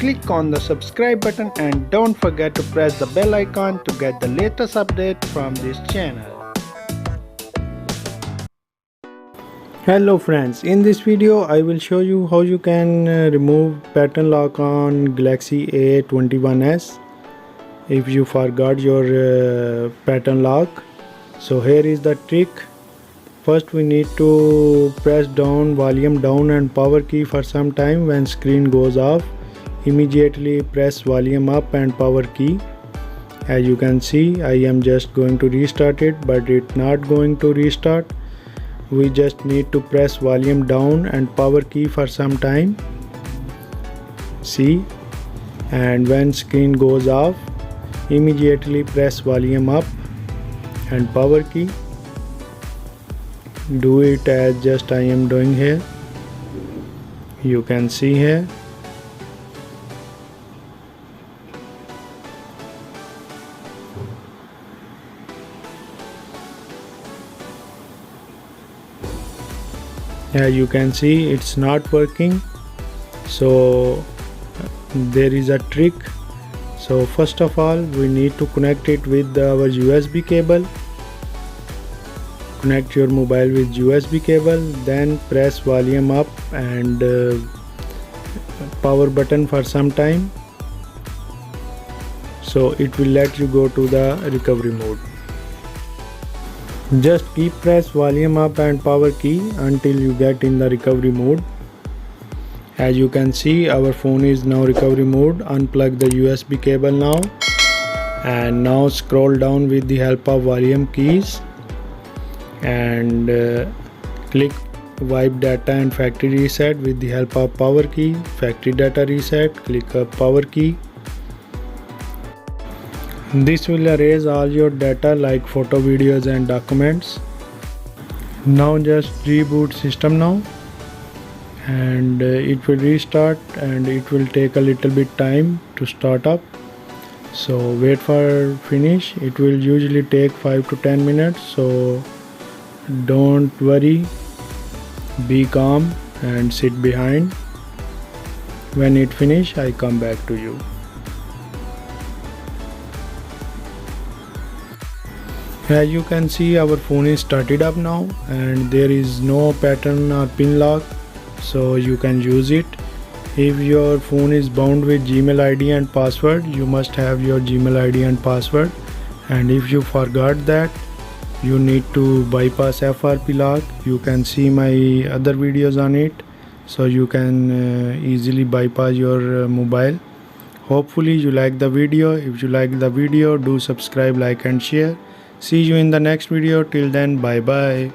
click on the subscribe button and don't forget to press the bell icon to get the latest update from this channel. Hello friends, in this video I will show you how you can remove pattern lock on Galaxy A21s if you forgot your pattern lock. So here is the trick. First we need to press down volume down and power key for some time. When screen goes off, immediately press volume up and power key. As you can see, I am just going to restart it, but it's not going to restart. We just need to press volume down and power key for some time. See, and when screen goes off, immediately press volume up and power key. Do it as just I am doing here. You can see here. As you can see, it's not working. So there is a trick. So first of all, we need to connect it with our USB cable. Connect your mobile with USB cable, then press volume up and power button for some time. So it will let you go to the recovery mode. Just keep press volume up and power key until you get in the recovery mode. As you can see, our phone is now recovery mode. Unplug the USB cable now, and now scroll down with the help of volume keys and click wipe data and factory reset with the help of power key. Factory data reset, click up power key. This will erase all your data like photo, videos and documents. Now just reboot system now, and it will restart, and it will take a little bit time to start up. So wait for finish. It will usually take 5 to 10 minutes. So don't worry, be calm and sit behind. When it finish, I come back to you. As you can see, our phone is started up now and there is no pattern or pin lock, so you can use it. If your phone is bound with Gmail ID and password, you must have your Gmail ID and password, and if you forgot that, you need to bypass FRP lock. You can see my other videos on it, so you can easily bypass your mobile. Hopefully you like the video. If you like the video, do subscribe, like and share. See you in the next video. Till then, bye bye.